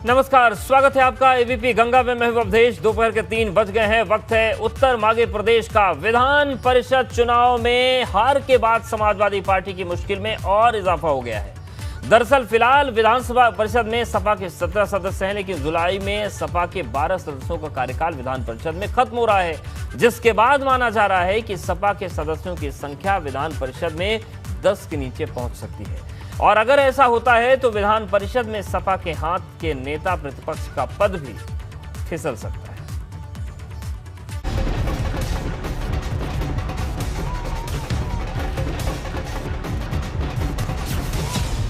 नमस्कार, स्वागत है आपका एबीपी गंगा में। मैं हूं अवधेश। दोपहर के 3 बज गए हैं। वक्त है उत्तर मध्य प्रदेश का। विधान परिषद चुनाव में हार के बाद समाजवादी पार्टी की मुश्किल में और इजाफा हो गया है। दरअसल फिलहाल विधानसभा परिषद में सपा के 17 सदस्य हैं, लेकिन जुलाई में सपा के 12 सदस्यों का कार्यकाल विधान परिषद में खत्म हो रहा है, जिसके बाद माना जा रहा है कि सपा के सदस्यों की संख्या विधान परिषद में 10 के नीचे पहुंच सकती है। और अगर ऐसा होता है तो विधान परिषद में सपा के हाथ के नेता प्रतिपक्ष का पद भी फिसल सकता है।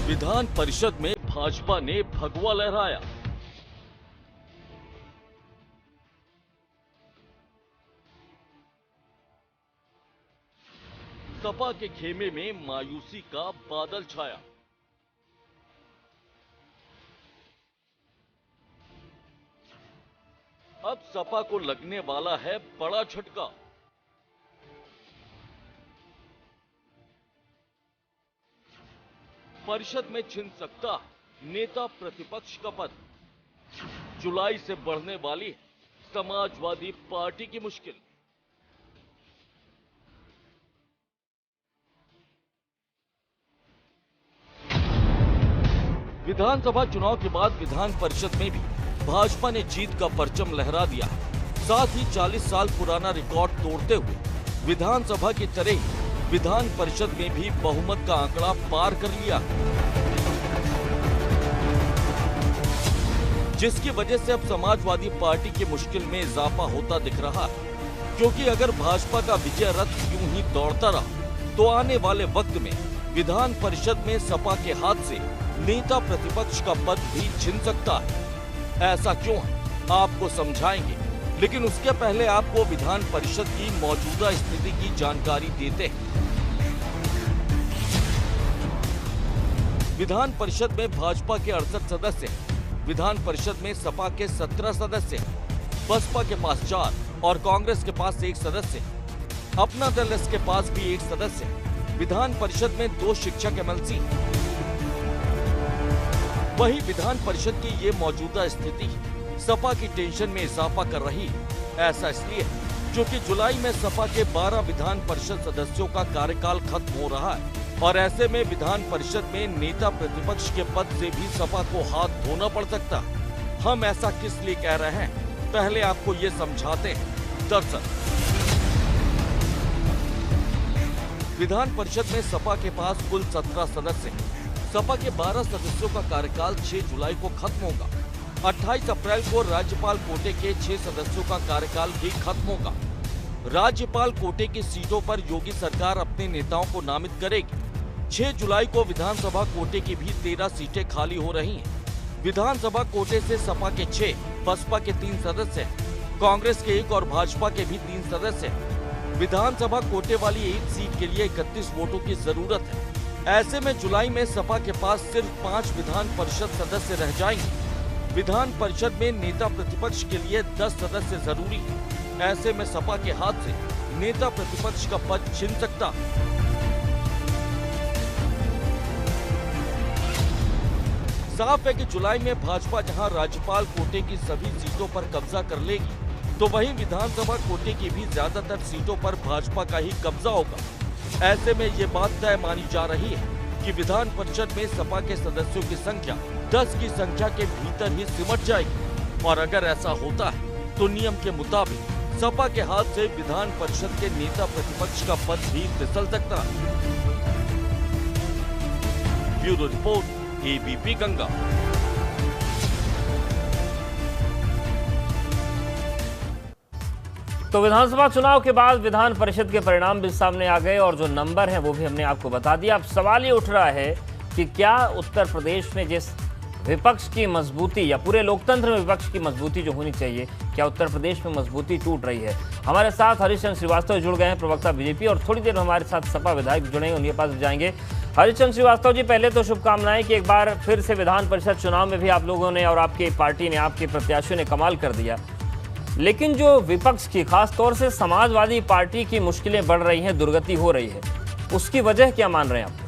विधान परिषद में भाजपा ने भगवा लहराया। सपा के खेमे में मायूसी का बादल छाया। अब सपा को लगने वाला है बड़ा झटका। परिषद में छिन सकता है नेता प्रतिपक्ष का पद। जुलाई से बढ़ने वाली समाजवादी पार्टी की मुश्किल। विधानसभा चुनाव के बाद विधान परिषद में भी भाजपा ने जीत का परचम लहरा दिया। साथ ही 40 साल पुराना रिकॉर्ड तोड़ते हुए विधानसभा की तरह ही विधान परिषद में भी बहुमत का आंकड़ा पार कर लिया, जिसकी वजह से अब समाजवादी पार्टी की मुश्किल में इजाफा होता दिख रहा है। क्योंकि अगर भाजपा का विजय रथ यूं ही दौड़ता रहा तो आने वाले वक्त में विधान परिषद में सपा के हाथ से नेता प्रतिपक्ष का पद भी छिन सकता है। ऐसा क्यों है आपको समझाएंगे, लेकिन उसके पहले आपको विधान परिषद की मौजूदा स्थिति की जानकारी देते हैं। विधान परिषद में भाजपा के 68 सदस्य हैं। विधान परिषद में सपा के 17 सदस्य हैं। बसपा के पास 4 और कांग्रेस के पास 1 सदस्य है। अपना दल एस के पास भी 1 सदस्य है। विधान परिषद में 2 शिक्षक एमएलसी। वही विधान परिषद की ये मौजूदा स्थिति सपा की टेंशन में इजाफा कर रही है। ऐसा इसलिए क्योंकि जुलाई में सपा के 12 विधान परिषद सदस्यों का कार्यकाल खत्म हो रहा है और ऐसे में विधान परिषद में नेता प्रतिपक्ष के पद से भी सपा को हाथ धोना पड़ सकता है। हम ऐसा किस लिए कह रहे हैं, पहले आपको ये समझाते हैं। दरअसल विधान परिषद में सपा के पास कुल 17 सदस्य हैं। सपा के 12 सदस्यों का कार्यकाल 6 जुलाई को खत्म होगा। 28 अप्रैल को राज्यपाल कोटे के 6 सदस्यों का कार्यकाल भी खत्म होगा। राज्यपाल कोटे की सीटों पर योगी सरकार अपने नेताओं को नामित करेगी। 6 जुलाई को विधानसभा कोटे की भी 13 सीटें खाली हो रही हैं। विधानसभा कोटे से सपा के 6, बसपा के 3 सदस्य हैं, कांग्रेस के 1 और भाजपा के भी 3 सदस्य हैं। विधानसभा कोटे वाली 1 सीट के लिए 31 वोटों की जरूरत है। ऐसे में जुलाई में सपा के पास सिर्फ 5 विधान परिषद सदस्य रह जाएंगे। विधान परिषद में नेता प्रतिपक्ष के लिए 10 सदस्य जरूरी है। ऐसे में सपा के हाथ से नेता प्रतिपक्ष का पद छिन सकता। साफ है कि जुलाई में भाजपा जहां राज्यपाल कोटे की सभी सीटों पर कब्जा कर लेगी, तो वहीं विधानसभा कोटे की भी ज्यादातर सीटों पर भाजपा का ही कब्जा होगा। ऐसे में ये बात तय मानी जा रही है कि विधान परिषद में सपा के सदस्यों की संख्या 10 की संख्या के भीतर ही सिमट जाएगी। और अगर ऐसा होता है तो नियम के मुताबिक सपा के हाथ से विधान परिषद के नेता प्रतिपक्ष का पद भी फिसल सकता है। Bureau report, ABP Ganga. तो विधानसभा चुनाव के बाद विधान परिषद के परिणाम भी सामने आ गए और जो नंबर है वो भी हमने आपको बता दिया। अब सवाल ये उठ रहा है कि क्या उत्तर प्रदेश में जिस विपक्ष की मजबूती या पूरे लोकतंत्र में विपक्ष की मजबूती जो होनी चाहिए, क्या उत्तर प्रदेश में मजबूती टूट रही है? हमारे साथ हरिश्चंद्र श्रीवास्तव जुड़ गए हैं, प्रवक्ता बीजेपी, और थोड़ी देर में हमारे साथ सपा विधायक जुड़ेंगे, उनके पास जाएंगे। हरिश्चंद्र श्रीवास्तव जी, पहले तो शुभकामनाएं कि एक बार फिर से विधान परिषद चुनाव में भी आप लोगों ने और आपकी पार्टी ने, आपके प्रत्याशियों ने कमाल कर दिया। लेकिन जो विपक्ष की, खास तौर से समाजवादी पार्टी की मुश्किलें बढ़ रही हैं, दुर्गति हो रही है, उसकी वजह क्या मान रहे हैं आप?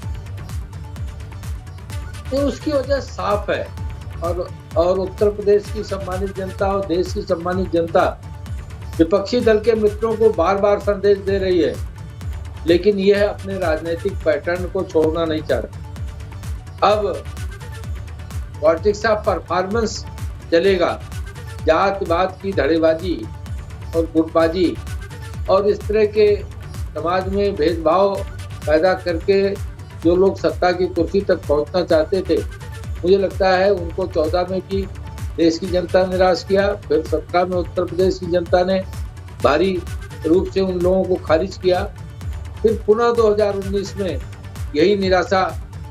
तो उसकी वजह साफ है और और उत्तर प्रदेश की सम्मानित जनता और देश की सम्मानित जनता विपक्षी दल के मित्रों को बार बार संदेश दे रही है, लेकिन यह अपने राजनीतिक पैटर्न को छोड़ना नहीं चाह रहा। अब पॉलिटिक्स ऑफ परफॉर्मेंस चलेगा, जात-पात की धड़ेबाजी और गुटबाजी और इस तरह के समाज में भेदभाव पैदा करके जो लोग सत्ता की कुर्सी तक पहुंचना चाहते थे, मुझे लगता है उनको 14 में भी देश की जनता ने निराश किया, फिर 17 में उत्तर प्रदेश की जनता ने भारी रूप से उन लोगों को खारिज किया, फिर पुनः 2019 में यही निराशा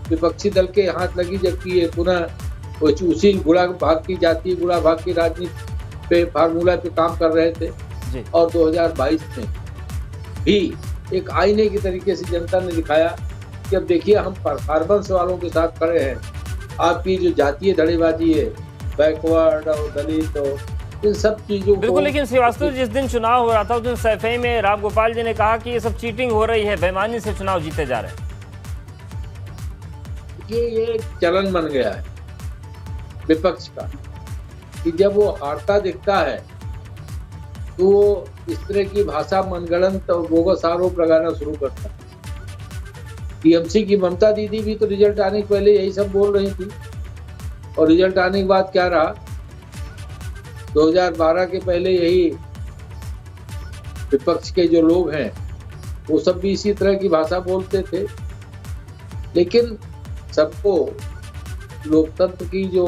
विपक्षी दल के हाथ लगी, जबकि ये पुनः उसी बुरा भाग की जाति बुरा भाग की राजनीति पे फार्मूला पे काम कर रहे थे जी। और 2022 में भी एक आईने की तरीके से जनता ने दिखाया कि अब देखिए हम परफॉर्मेंस वालों के साथ खड़े हैं, आपकी जो जातीय धड़ेबाजी है, बैकवर्ड और दलित और इन सब चीजों को। बिल्कुल, लेकिन श्रीवास्तव जिस दिन चुनाव हो रहा था उस दिन सैफई में राम गोपाल जी ने कहा कि ये सब चीटिंग हो रही है, बेईमानी से चुनाव जीते जा रहे हैं। ये एक चलन बन गया है विपक्ष का कि जब वो हारता दिखता है तो वो इस तरह की भाषा मनगढ़ंत और बोगस आरोप लगाना शुरू करता है। टीएमसी की ममता दीदी भी तो रिजल्ट आने के पहले यही सब बोल रही थी, और रिजल्ट आने के बाद क्या रहा, 2012 के पहले यही विपक्ष के जो लोग हैं वो सब भी इसी तरह की भाषा बोलते थे। लेकिन सबको लोकतंत्र की जो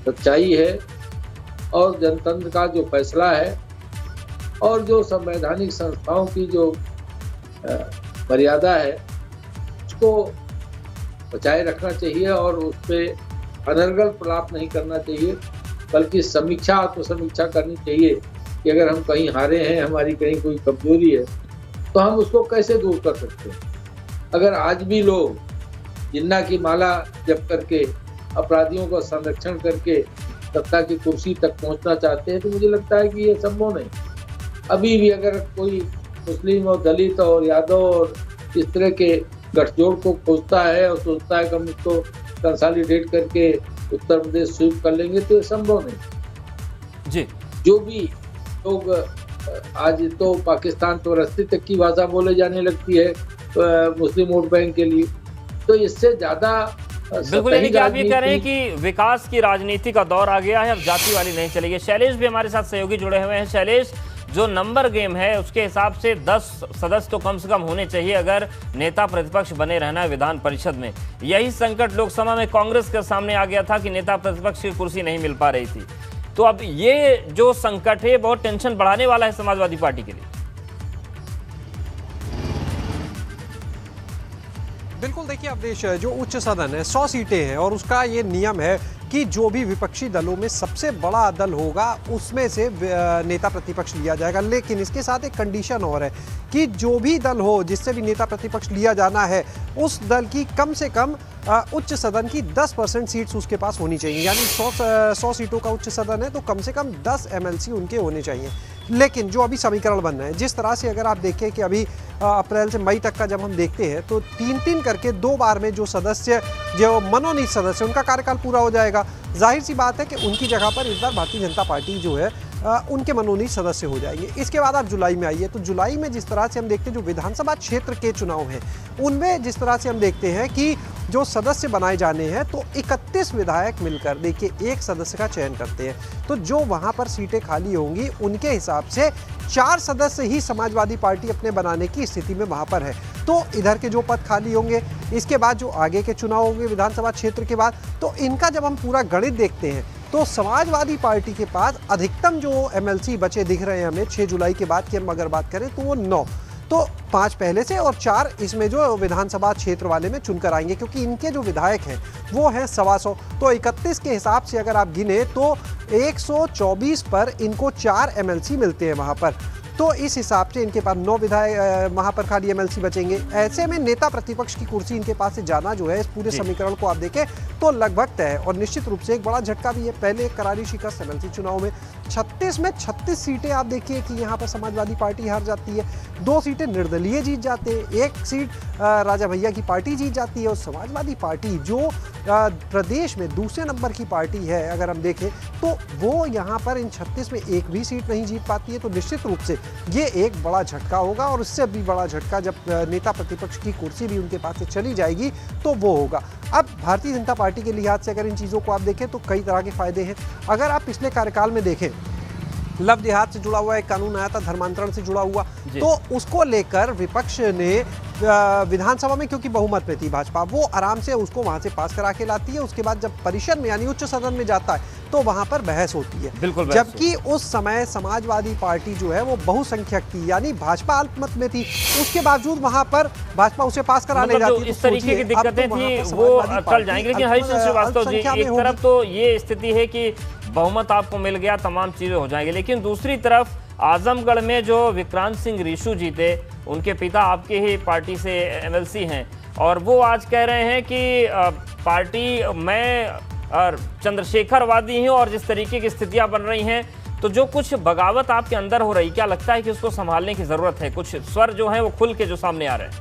सच्चाई है और जनतंत्र का जो फैसला है और जो संवैधानिक संस्थाओं की जो मर्यादा है उसको बचाए रखना चाहिए और उस पर अनर्गल प्रलाप नहीं करना चाहिए, बल्कि समीक्षा आत्मसमीक्षा करनी चाहिए कि अगर हम कहीं हारे हैं, हमारी कहीं कोई कमजोरी है तो हम उसको कैसे दूर कर सकते हैं। अगर आज भी लोग जिन्ना की माला जप करके अपराधियों का संरक्षण करके सत्ता की कुर्सी तक पहुंचना चाहते हैं तो मुझे लगता है कि ये संभव नहीं। अभी भी अगर कोई मुस्लिम और दलित और यादव और इस तरह के गठजोड़ को खोजता है और सोचता है कि हम इसको कंसोलिडेट करके उत्तर प्रदेश स्वीप कर लेंगे तो ये संभव नहीं जी। जो भी लोग आज तो पाकिस्तान परस्ती तक की भाषा बोले जाने लगती है मुस्लिम वोट बैंक के लिए, तो इससे ज्यादा बिल्कुल, यानी कि आप ये कह रहे हैं कि विकास की राजनीति का दौर आ गया है, अब जाति वाली नहीं चलेगी। शैलेश भी हमारे साथ सहयोगी जुड़े हुए हैं। शैलेश, जो नंबर गेम है उसके हिसाब से 10 सदस्य तो कम से कम होने चाहिए अगर नेता प्रतिपक्ष बने रहना है विधान परिषद में। यही संकट लोकसभा में कांग्रेस के सामने आ गया था कि नेता प्रतिपक्ष की कुर्सी नहीं मिल पा रही थी। तो अब ये जो संकट है बहुत टेंशन बढ़ाने वाला है समाजवादी पार्टी के लिए। बिल्कुल, देखिए अवधेश, जो उच्च सदन है 100 सीटें हैं और उसका ये नियम है कि जो भी विपक्षी दलों में सबसे बड़ा दल होगा उसमें से नेता प्रतिपक्ष लिया जाएगा। लेकिन इसके साथ एक कंडीशन और है कि जो भी दल हो जिससे भी नेता प्रतिपक्ष लिया जाना है उस दल की कम से कम उच्च सदन की 10% सीट्स उसके पास होनी चाहिए। यानी 100 सीटों का उच्च सदन है तो कम से कम 10 MLC उनके होने चाहिए। लेकिन जो अभी समीकरण बन रहे हैं, जिस तरह से अगर आप देखें कि अभी अप्रैल से मई तक का जब हम देखते हैं तो 3-3 करके 2 बार में जो सदस्य जो मनोनीत सदस्य उनका कार्यकाल पूरा हो जाएगा। जाहिर सी बात है कि उनकी जगह पर इस बार भारतीय जनता पार्टी जो है उनके मनोनीत सदस्य हो जाएंगे। इसके बाद आप जुलाई में आइए तो जुलाई में जिस तरह से हम देखते हैं जो विधानसभा क्षेत्र के चुनाव हैं उनमें जिस तरह से हम देखते हैं कि जो सदस्य बनाए जाने हैं तो 31 विधायक मिलकर देखिए एक सदस्य का चयन करते हैं। तो जो वहां पर सीटें खाली होंगी उनके हिसाब से 4 सदस्य ही समाजवादी पार्टी अपने बनाने की स्थिति में वहां पर है। तो इधर के जो पद खाली होंगे, इसके बाद जो आगे के चुनाव होंगे विधानसभा क्षेत्र के बाद, तो इनका जब हम पूरा गणित देखते हैं तो समाजवादी पार्टी के पास अधिकतम जो MLC बचे दिख रहे हैं हमें 6 जुलाई के बाद की हम अगर बात करें तो वो 9, तो 5 पहले से और 4 इसमें जो विधानसभा क्षेत्र वाले में चुनकर आएंगे, क्योंकि इनके जो विधायक हैं वो हैं 125। तो 31 के हिसाब से अगर आप गिने तो 124 पर इनको 4 MLC मिलते हैं वहाँ पर। तो इस हिसाब से इनके पास 9 विधायक वहाँ पर खाली एमएलसी बचेंगे। ऐसे में नेता प्रतिपक्ष की कुर्सी इनके पास से जाना जो है, इस पूरे समीकरण को आप देखें तो लगभग तय है। और निश्चित रूप से एक बड़ा झटका भी है, पहले एक करारी शिकस्त एमएलसी चुनाव में 36 में 36 सीटें आप देखिए कि यहाँ पर समाजवादी पार्टी हार जाती है, 2 सीटें निर्दलीय जीत जाते हैं, 1 सीट राजा भैया की पार्टी जीत जाती है। और समाजवादी पार्टी जो प्रदेश में दूसरे नंबर की पार्टी है अगर हम देखें तो वो यहाँ पर इन 36 में एक भी सीट नहीं जीत पाती है। तो निश्चित रूप से ये एक बड़ा झटका होगा, और इससे भी बड़ा झटका जब नेता प्रतिपक्ष की कुर्सी भी उनके पास से चली जाएगी तो वो होगा। अब भारतीय जनता पार्टी के लिहाज से अगर इन चीज़ों को आप देखें तो कई तरह के फायदे हैं। अगर आप पिछले कार्यकाल में देखें, लव जिहाद से जुड़ा हुआ एक कानून आया था, धर्मांतरण से जुड़ा हुआ, तो उसको लेकर विपक्ष ने विधानसभा में, क्योंकि बहुमत में थी भाजपा, वो आराम से उसको वहां से पास करा के लाती है। उसके बाद जब परिषद में यानी उच्च सदन में जाता है तो वहां पर बहस होती है, जबकि उस समय समाजवादी पार्टी जो है वो बहुसंख्यक थी, यानी भाजपा अल्पमत में थी, उसके बावजूद वहां पर भाजपा उसे पास करा ले जाती है। इस तरीके की दिक्कतें थी वो टल जाएंगी। लेकिन हरिशंकर श्रीवास्तव जी, एक तरफ तो ये स्थिति है कि बहुमत आपको मिल गया, तमाम चीजें हो जाएंगी, लेकिन दूसरी तरफ आजमगढ़ में जो विक्रांत सिंह रीशू जीते, उनके पिता आपके ही पार्टी से एमएलसी हैं, और वो आज कह रहे हैं कि पार्टी मैं चंद्रशेखरवादी हूं, और जिस तरीके की स्थितियां बन रही हैं, तो जो कुछ बगावत आपके अंदर हो रही, क्या लगता है कि उसको संभालने की जरूरत है? कुछ स्वर जो हैं वो खुल के जो सामने आ रहे हैं।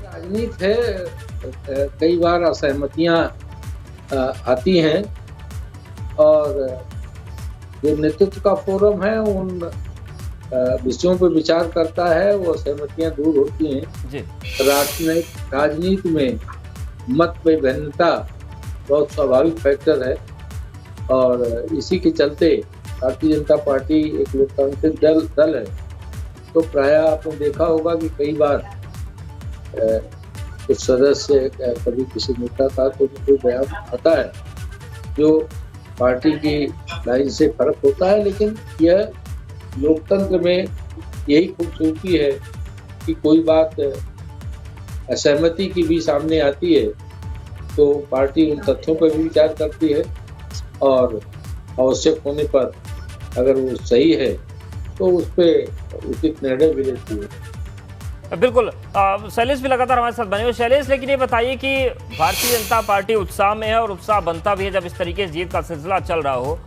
राजनीति है, कई बार असहमतियां आती हैं, और जो नेतृत्व का फोरम है उन विषयों पर विचार करता है, वो असहमतियां दूर होती हैं। राजनीति में मत में भिन्नता बहुत स्वाभाविक फैक्टर है, और इसी के चलते भारतीय जनता पार्टी एक लोकतांत्रिक दल है। तो प्राय आपने देखा होगा कि कई बार कुछ सदस्य, कभी किसी नेता का तो कोई बयान आता है जो पार्टी की लाइन से फर्क होता है, लेकिन यह लोकतंत्र में यही खूबसूरती है कि कोई बात असहमति की भी सामने आती है तो पार्टी उन तथ्यों पर भी विचार करती है, और आवश्यक होने पर अगर वो सही है तो उस पर उचित निर्णय भी लेती है। बिल्कुल, शैलेश भी लगातार हमारे साथ बने हुए। शैलेश, लेकिन ये बताइए कि भारतीय जनता पार्टी उत्साह में है, और उत्साह बनता भी है जब इस तरीके से जीत का सिलसिला चल रहा हो।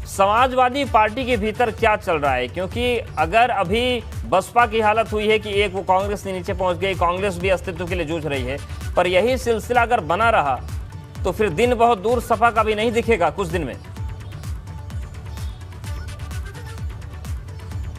समाजवादी पार्टी के भीतर क्या चल रहा है? क्योंकि अगर अभी बसपा की हालत हुई है कि एक वो कांग्रेस के नीचे पहुंच गई, कांग्रेस भी अस्तित्व के लिए जूझ रही है, पर यही सिलसिला अगर बना रहा तो फिर दिन बहुत दूर सपा का भी नहीं दिखेगा कुछ दिन में।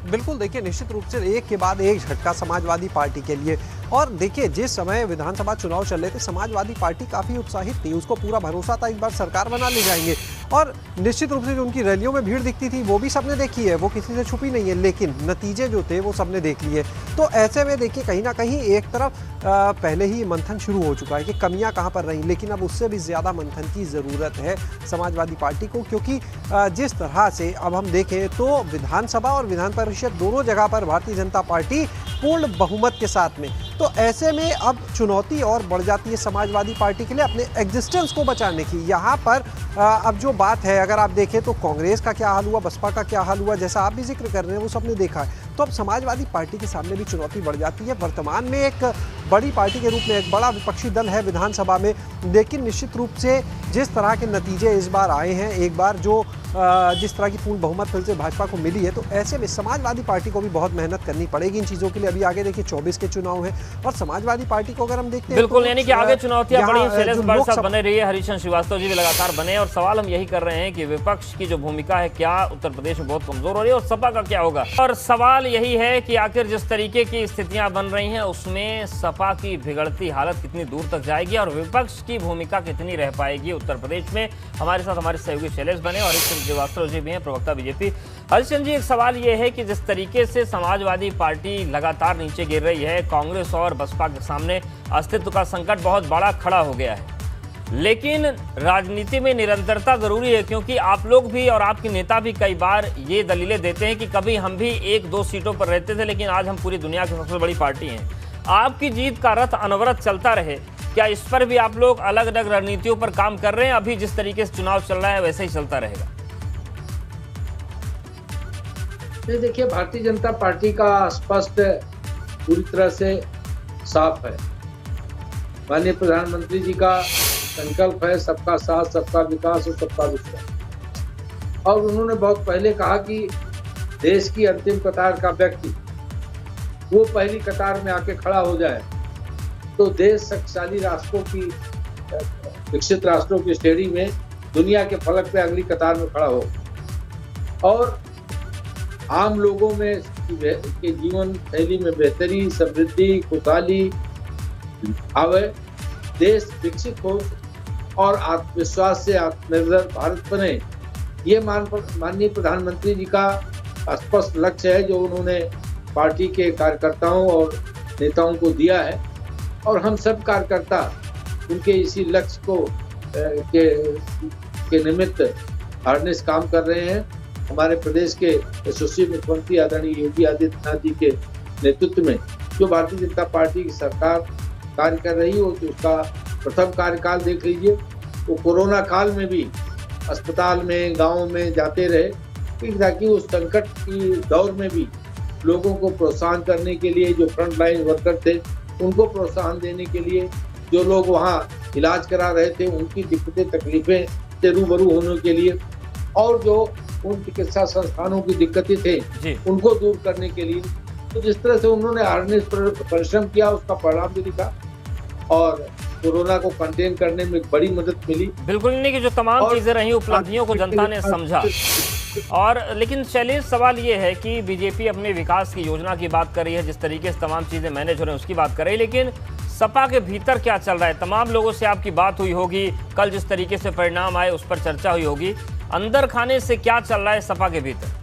बिल्कुल, देखिए निश्चित रूप से एक के बाद एक झटका समाजवादी पार्टी के लिए। और देखिए जिस समय विधानसभा चुनाव चल रहे थे, समाजवादी पार्टी काफ़ी उत्साहित थी, उसको पूरा भरोसा था इस बार सरकार बना ले जाएंगे, और निश्चित रूप से जो उनकी रैलियों में भीड़ दिखती थी वो भी सबने देखी है, वो किसी से छुपी नहीं है, लेकिन नतीजे जो थे वो सबने देख लिए। तो ऐसे में देखिए कहीं ना कहीं एक तरफ पहले ही मंथन शुरू हो चुका है कि कमियां कहां पर रहीं, लेकिन अब उससे भी ज़्यादा मंथन की ज़रूरत है समाजवादी पार्टी को, क्योंकि जिस तरह से अब हम देखें तो विधानसभा और विधान परिषद दोनों जगह पर भारतीय जनता पार्टी पूर्ण बहुमत के साथ में, तो ऐसे में अब चुनौती और बढ़ जाती है समाजवादी पार्टी के लिए अपने एग्जिस्टेंस को बचाने की। यहाँ पर अब जो बात है अगर आप देखें तो कांग्रेस का क्या हाल हुआ, बसपा का क्या हाल हुआ, जैसा आप भी जिक्र कर रहे हैं वो सबने देखा है। तो अब समाजवादी पार्टी के सामने भी चुनौती बढ़ जाती है। वर्तमान में एक बड़ी पार्टी के रूप में एक बड़ा विपक्षी दल है विधानसभा में, लेकिन निश्चित रूप से जिस तरह के नतीजे इस बार आए हैं, एक बार जो जिस तरह की पूर्ण बहुमत फिर से भाजपा को मिली है, तो ऐसे में समाजवादी पार्टी को भी बहुत मेहनत करनी पड़ेगी इन चीज़ों के लिए। अभी आगे देखिए 24 के चुनाव है, और समाजवादी पार्टी को अगर हम देखते हैं बिल्कुल, यानी कि आगे चुनौतियां बड़ी। शैलेश हमारे साथ बने रही है, हरिशंकर श्रीवास्तव जी भी लगातार बने, और सवाल हम यही कर रहे हैं कि विपक्ष की जो भूमिका है क्या उत्तर प्रदेश में बहुत कमजोर हो रही है, और सपा का क्या होगा। और सवाल यही है कि आखिर जिस तरीके की स्थितियां बन रही हैं उसमें सपा की बिगड़ती हालत कितनी दूर तक जाएगी, और विपक्ष की भूमिका कितनी रह पाएगी उत्तर प्रदेश में। हमारे साथ हमारे सहयोगी शैलेश बने और हरिशंकर श्रीवास्तव जी भी हैं, प्रवक्ता बीजेपी। हरिशंकर जी, एक सवाल ये है कि जिस तरीके से समाजवादी पार्टी लगातार नीचे गिर रही है, कांग्रेस और बसपा के सामने अस्तित्व का संकट बहुत बड़ा खड़ा हो गया है, लेकिन राजनीति में निरंतरता जरूरी है, क्योंकि आप लोग भी और आपके नेता भी कई बार ये दलीलें देते हैं कि कभी हम भी 1-2 सीटों पर रहते थे, लेकिन आज हम पूरी दुनिया की सबसे बड़ी पार्टी हैं। आपकी जीत का रथ अनवरत चलता रहे, क्या इस पर भी आप लोग अलग अलग रणनीतियों पर काम कर रहे हैं? अभी जिस तरीके से चुनाव चल रहा है वैसे ही चलता रहेगा? ये देखिए, भारतीय जनता पार्टी का स्पष्ट पूरी तरह से साफ है। माननीय प्रधानमंत्री जी का संकल्प है सबका साथ, सबका विकास और सबका विश्वास। और उन्होंने बहुत पहले कहा कि देश की अंतिम कतार का व्यक्ति वो पहली कतार में आके खड़ा हो जाए तो देश शक्तिशाली राष्ट्रों की, विकसित राष्ट्रों की श्रेणी में दुनिया के फलक पे अगली कतार में खड़ा हो और आम लोगों में के जीवन शैली में बेहतरी, समृद्धि, खुशहाली आवे, देश विकसित हो और आत्मविश्वास से आत्मनिर्भर भारत बने। ये माननीय प्रधानमंत्री जी का स्पष्ट लक्ष्य है जो उन्होंने पार्टी के कार्यकर्ताओं और नेताओं को दिया है और हम सब कार्यकर्ता उनके इसी लक्ष्य को के निमित्त अहरनिश काम कर रहे हैं। हमारे प्रदेश के यशस्वी मुख्यमंत्री आदरणीय योगी आदित्यनाथ जी के नेतृत्व में जो भारतीय जनता पार्टी की सरकार कार्य कर रही हो, तो उसका प्रथम कार्यकाल देख लीजिए। वो कोरोना काल में भी अस्पताल में, गाँव में जाते रहे ताकि उस संकट की दौर में भी लोगों को प्रोत्साहन करने के लिए, जो फ्रंट लाइन वर्कर थे उनको प्रोत्साहन देने के लिए, जो लोग वहाँ इलाज करा रहे थे उनकी दिक्कतें तकलीफें से रूबरू होने के लिए और जो उन चिकित्सा संस्थानों की दिक्कतें थे उनको दूर करने के लिए, तो जिस तरह से उन्होंने अहरनिश परिश्रम किया उसका परिणाम भी दिखा और कोरोना को कंटेन करने में बड़ी मदद मिली। बिल्कुल नहीं कि जो तमाम चीजें रही, उपलब्धियों को जनता ने समझा। और लेकिन शैलेश, सवाल ये है कि बीजेपी अपने विकास की योजना की बात कर रही है, जिस तरीके से तमाम चीजें मैनेज हो रही हैं उसकी बात कर रही है, लेकिन सपा के भीतर क्या चल रहा है? तमाम लोगों से आपकी बात हुई होगी, कल जिस तरीके से परिणाम आए उस पर चर्चा हुई होगी। अंदर खाने से क्या चल रहा है सपा के भीतर?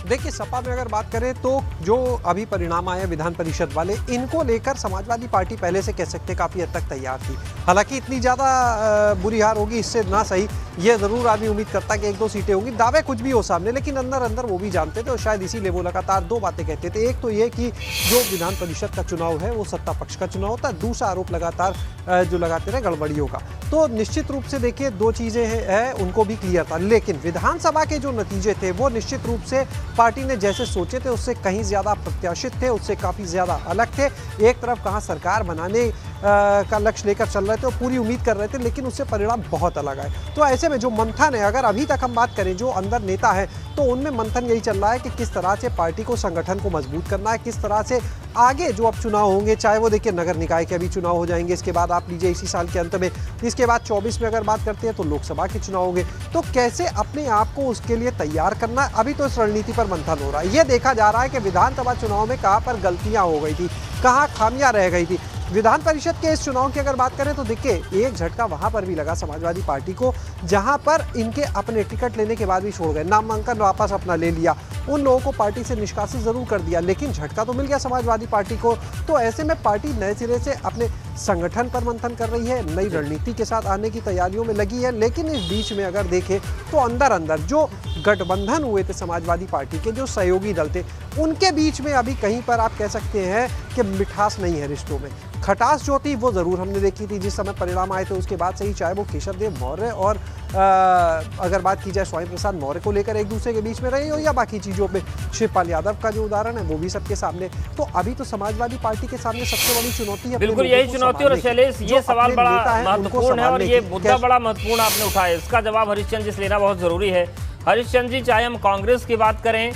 देखिए, सपा में अगर बात करें तो जो अभी परिणाम आए विधान परिषद वाले, इनको लेकर समाजवादी पार्टी पहले से कह सकते काफ़ी हद तक तैयार थी। हालांकि इतनी ज़्यादा बुरी हार होगी इससे ना सही, ये ज़रूर आदमी उम्मीद करता कि 1-2 सीटें होंगी, दावे कुछ भी हो सामने, लेकिन अंदर अंदर वो भी जानते थे और शायद इसीलिए वो लगातार 2 बातें कहते थे। एक तो ये कि जो विधान परिषद का चुनाव है वो सत्ता पक्ष का चुनाव होता है, दूसरा आरोप लगातार जो लगाते रहे गड़बड़ियों का। तो निश्चित रूप से देखिए 2 चीज़ें हैं, उनको भी क्लियर था, लेकिन विधानसभा के जो नतीजे थे वो निश्चित रूप से पार्टी ने जैसे सोचे थे उससे कहीं ज़्यादा प्रत्याशित थे, उससे काफ़ी ज़्यादा अलग थे। एक तरफ कहाँ सरकार बनाने का लक्ष्य लेकर चल रहे थे और पूरी उम्मीद कर रहे थे, लेकिन उससे परिणाम बहुत अलग आए। तो ऐसे में जो मंथन है, अगर अभी तक हम बात करें जो अंदर नेता है, तो उनमें मंथन यही चल रहा है कि किस तरह से पार्टी को, संगठन को मजबूत करना है, किस तरह से आगे जो अब चुनाव होंगे, चाहे वो देखिए नगर निकाय के अभी चुनाव हो जाएंगे, इसके बाद आप लीजिए इसी साल के अंत में, इसके बाद 24 में अगर बात करते हैं तो लोकसभा के चुनाव होंगे, तो कैसे अपने आप को उसके लिए तैयार करना है, अभी तो इस रणनीति पर मंथन हो रहा है। ये देखा जा रहा है कि विधानसभा चुनाव में कहाँ पर गलतियाँ हो गई थी, कहाँ खामियां रह गई थी। विधान परिषद के इस चुनाव की अगर बात करें तो देखिए एक झटका वहां पर भी लगा समाजवादी पार्टी को, जहां पर इनके अपने टिकट लेने के बाद भी छोड़ गए, नामांकन वापस अपना ले लिया, उन लोगों को पार्टी से निष्कासित जरूर कर दिया, लेकिन झटका तो मिल गया समाजवादी पार्टी को। तो ऐसे में पार्टी नए सिरे से अपने संगठन पर मंथन कर रही है, नई रणनीति के साथ आने की तैयारियों में लगी है। लेकिन इस बीच में अगर देखें तो अंदर अंदर जो गठबंधन हुए थे समाजवादी पार्टी के, जो सहयोगी दल थे, उनके बीच में अभी कहीं पर आप कह सकते हैं कि मिठास नहीं है रिश्तों में। खटास जो थी वो ज़रूर हमने देखी थी जिस समय परिणाम आए थे उसके बाद से ही, चाहे वो केशव देव मौर्य और अगर बात की जाए स्वामी प्रसाद मौर्य को लेकर एक दूसरे के बीच में रही हो, या बाकी चीज़ों में शिवपाल यादव का जो उदाहरण है वो भी सबके सामने। तो अभी तो समाजवादी पार्टी के सामने सबसे बड़ी चुनौती है, बिल्कुल यही चुनौती। और शैलेश, ये सवाल बड़ा महत्वपूर्ण है और ये मुद्दा बड़ा महत्वपूर्ण आपने उठाया, इसका जवाब हरीशचंद्र जी से लेना बहुत जरूरी है। हरीशचंद्र जी, चाहे हम कांग्रेस की बात करें,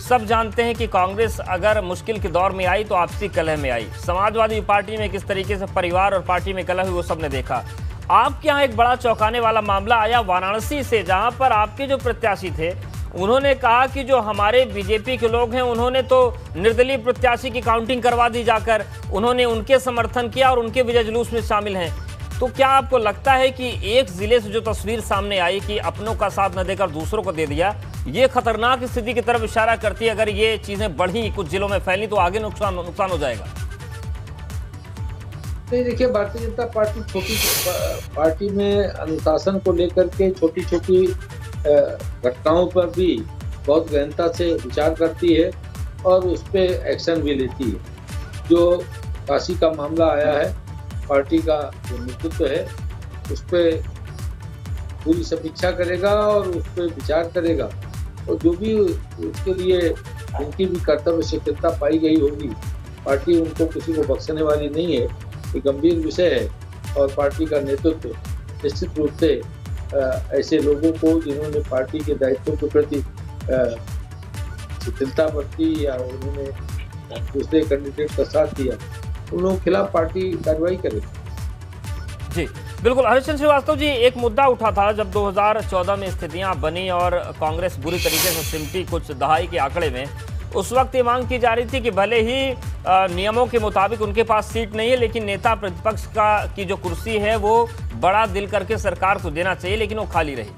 सब जानते हैं कि कांग्रेस अगर मुश्किल के दौर में आई तो आपसी कलह में आई। समाजवादी पार्टी में किस तरीके से परिवार और पार्टी में कलह हुई वो सबने देखा। आपके यहाँ एक बड़ा चौंकाने वाला मामला आया वाराणसी से, जहां पर आपके जो प्रत्याशी थे उन्होंने कहा कि जो हमारे बीजेपी के लोग हैं उन्होंने तो निर्दलीय प्रत्याशी की काउंटिंग करवा दी जाकर, उन्होंने उनके समर्थन किया और उनके विजय जुलूस में शामिल हैं। तो क्या आपको लगता है कि एक जिले से जो तस्वीर सामने आई कि अपनों का साथ न देकर दूसरों को दे दिया, ये खतरनाक स्थिति की तरफ इशारा करती है? अगर ये चीजें बढ़ी, कुछ जिलों में फैली, तो आगे नुकसान हो जाएगा। नहीं, देखिए, भारतीय जनता पार्टी छोटी पार्टी में अनुशासन को लेकर के छोटी छोटी घटनाओं पर भी बहुत गहनता से विचार करती है और उस पर एक्शन भी लेती है। जो काशी का मामला आया है, पार्टी का जो नेतृत्व है उस पर पूरी समीक्षा करेगा और उस पर विचार करेगा, और जो भी उसके लिए जिनकी भी कर्तव्य शिथिलता पाई गई होगी, पार्टी उनको किसी को बख्शने वाली नहीं है। ये गंभीर विषय है और पार्टी का नेतृत्व निश्चित रूप से ऐसे लोगों को जिन्होंने पार्टी के दायित्वों के प्रति शिथिलता बरती या उन्होंने दूसरे कैंडिडेट का साथ दिया, उन लोगों के खिलाफ पार्टी कार्रवाई करेगी। जी बिल्कुल। हरिश्चंद्र श्रीवास्तव जी, एक मुद्दा उठा था जब 2014 में स्थितियां बनी और कांग्रेस बुरी तरीके से सिमटी कुछ दहाई के आंकड़े में, उस वक्त ये मांग की जा रही थी कि भले ही नियमों के मुताबिक उनके पास सीट नहीं है, लेकिन नेता प्रतिपक्ष की जो कुर्सी है वो बड़ा दिल करके सरकार को देना चाहिए, लेकिन वो खाली रही।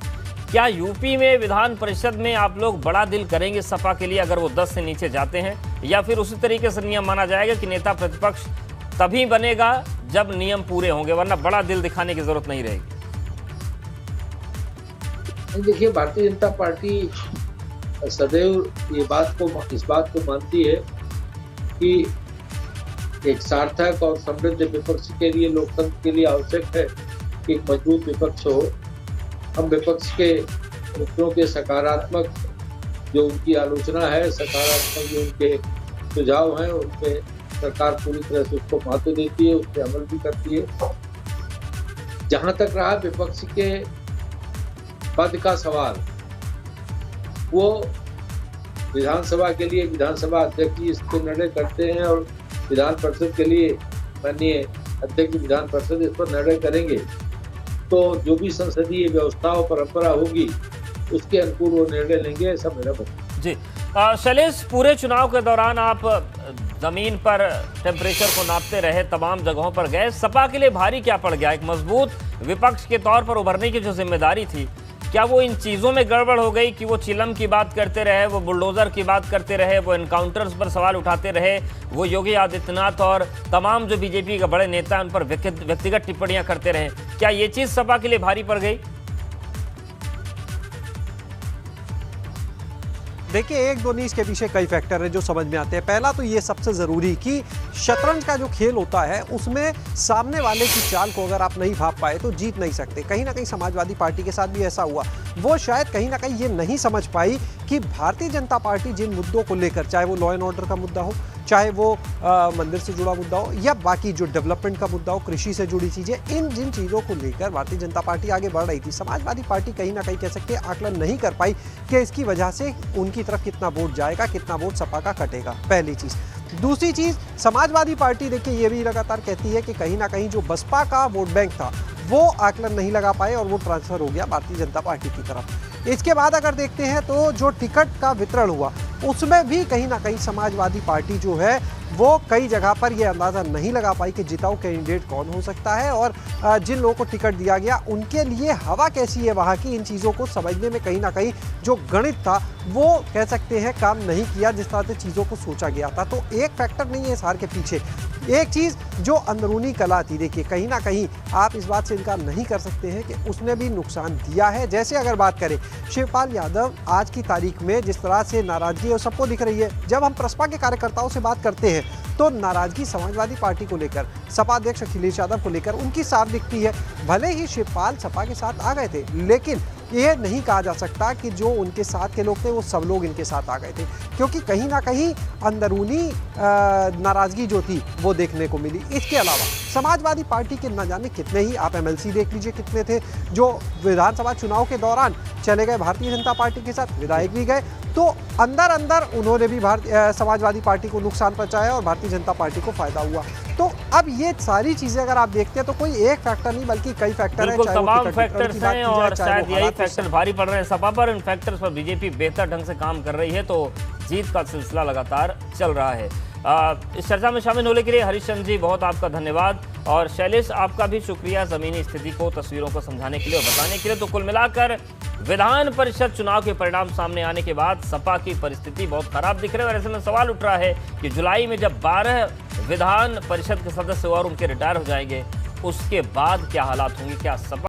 क्या यूपी में विधान परिषद में आप लोग बड़ा दिल करेंगे सपा के लिए अगर वो 10 से नीचे जाते हैं, या फिर उसी तरीके से नियम माना जाएगा कि नेता प्रतिपक्ष तभी बनेगा जब नियम पूरे होंगे, वरना बड़ा दिल दिखाने की जरूरत नहीं रहेगी? देखिए, भारतीय जनता पार्टी सदैव इस बात को मानती है कि एक सार्थक और समृद्ध विपक्ष के लिए, लोकतंत्र के लिए आवश्यक है कि एक मजबूत विपक्ष हो। हम विपक्ष के मुद्दों के सकारात्मक जो उनकी आलोचना है, सकारात्मक जो उनके सुझाव हैं, उन पे सरकार पूरी तरह से उसको महत्व देती है, उस पर अमल भी करती है। जहां तक रहा विपक्ष के पद का सवाल, वो विधानसभा के लिए विधानसभा अध्यक्ष जी इसको निर्णय करते हैं और विधान परिषद के लिए माननीय अध्यक्ष विधान परिषद इस पर निर्णय करेंगे। तो जो भी संसदीय व्यवस्था और परंपरा होगी उसके अनुकूल वो निर्णय लेंगे, ऐसा मेरा मानना। जी शैलेश, पूरे चुनाव के दौरान आप जमीन पर टेम्परेचर को नापते रहे, तमाम जगहों पर गए, सपा के लिए भारी क्या पड़ गया? एक मजबूत विपक्ष के तौर पर उभरने की जो जिम्मेदारी थी, क्या वो इन चीज़ों में गड़बड़ हो गई कि वो चिलम की बात करते रहे, वो बुलडोजर की बात करते रहे, वो एनकाउंटर्स पर सवाल उठाते रहे, वो योगी आदित्यनाथ और तमाम जो बीजेपी के बड़े नेता उन पर व्यक्तिगत टिप्पणियां करते रहे? क्या ये चीज़ सपा के लिए भारी पड़ गई? देखिए, एक दो नहीं, इसके पीछे कई फैक्टर हैं जो समझ में आते हैं। पहला तो ये सबसे ज़रूरी कि शतरंज का जो खेल होता है उसमें सामने वाले की चाल को अगर आप नहीं भाप पाए तो जीत नहीं सकते। कहीं ना कहीं समाजवादी पार्टी के साथ भी ऐसा हुआ। वो शायद कहीं ना कहीं ये नहीं समझ पाई कि भारतीय जनता पार्टी जिन मुद्दों को लेकर, चाहे वो लॉ एंड ऑर्डर का मुद्दा हो, चाहे वो मंदिर से जुड़ा मुद्दा हो, या बाकी जो डेवलपमेंट का मुद्दा हो, कृषि से जुड़ी चीज़ें, इन जिन चीज़ों को लेकर भारतीय जनता पार्टी आगे बढ़ रही थी, समाजवादी पार्टी कहीं ना कहीं कह सकते हैं आकलन नहीं कर पाई कि इसकी वजह से उनकी तरफ कितना वोट जाएगा, कितना वोट सपा का कटेगा, पहली चीज़। दूसरी चीज़, समाजवादी पार्टी देखिए ये भी लगातार कहती है कि कहीं ना कहीं जो बसपा का वोट बैंक था वो आकलन नहीं लगा पाए और वो ट्रांसफ़र हो गया भारतीय जनता पार्टी की तरफ। इसके बाद अगर देखते हैं तो जो टिकट का वितरण हुआ उसमें भी कहीं ना कहीं समाजवादी पार्टी जो है वो कई जगह पर ये अंदाज़ा नहीं लगा पाई कि जिताऊ कैंडिडेट कौन हो सकता है, और जिन लोगों को टिकट दिया गया उनके लिए हवा कैसी है वहाँ की, इन चीज़ों को समझने में कहीं ना कहीं जो गणित था वो कह सकते हैं काम नहीं किया जिस तरह से चीज़ों को सोचा गया था। तो एक फैक्टर नहीं है इस हार के पीछे। एक चीज़ जो अंदरूनी कला थी, देखिए कहीं ना कहीं आप इस बात से इनकार नहीं कर सकते हैं कि उसने भी नुकसान दिया है। जैसे अगर बात करें शिवपाल यादव, आज की तारीख में जिस तरह से नाराज़गी और सबको दिख रही है, जब हम प्रसपा के कार्यकर्ताओं से बात करते हैं तो नाराज़गी समाजवादी पार्टी को लेकर, सपा अध्यक्ष अखिलेश यादव को लेकर उनकी साफ दिखती है। भले ही शिवपाल सपा के साथ आ गए थे, लेकिन यह नहीं कहा जा सकता कि जो उनके साथ के लोग थे वो सब लोग इनके साथ आ गए थे, क्योंकि कहीं ना कहीं अंदरूनी नाराज़गी जो थी वो देखने को मिली। इसके अलावा समाजवादी पार्टी के न जाने कितने ही, आप एमएलसी देख लीजिए कितने थे जो विधानसभा चुनाव के दौरान चले गए भारतीय जनता पार्टी के साथ, विधायक भी गए, तो अंदर अंदर उन्होंने भी समाजवादी पार्टी को नुकसान पहुंचाया और भारतीय जनता पार्टी को फायदा हुआ। तो अब ये सारी चीजें अगर आप देखते हैं तो कोई एक फैक्टर नहीं बल्कि कई फैक्टर हैं, तमाम फैक्टर्स हैं और शायद यही फैक्टर भारी पड़ रहे हैं सपा पर। इन फैक्टर्स पर बीजेपी बेहतर ढंग से काम कर रही है, तो जीत का सिलसिला लगातार चल रहा है। इस चर्चा में शामिल होने के लिए हरिश्चंद्र जी बहुत आपका धन्यवाद, और शैलेश आपका भी शुक्रिया ज़मीनी स्थिति को, तस्वीरों को समझाने के लिए और बताने के लिए। तो कुल मिलाकर विधान परिषद चुनाव के परिणाम सामने आने के बाद सपा की परिस्थिति बहुत खराब दिख रही है, और ऐसे में सवाल उठ रहा है कि जुलाई में जब 12 विधान परिषद के सदस्य और उनके रिटायर हो जाएंगे उसके बाद क्या हालात होंगे, क्या सपा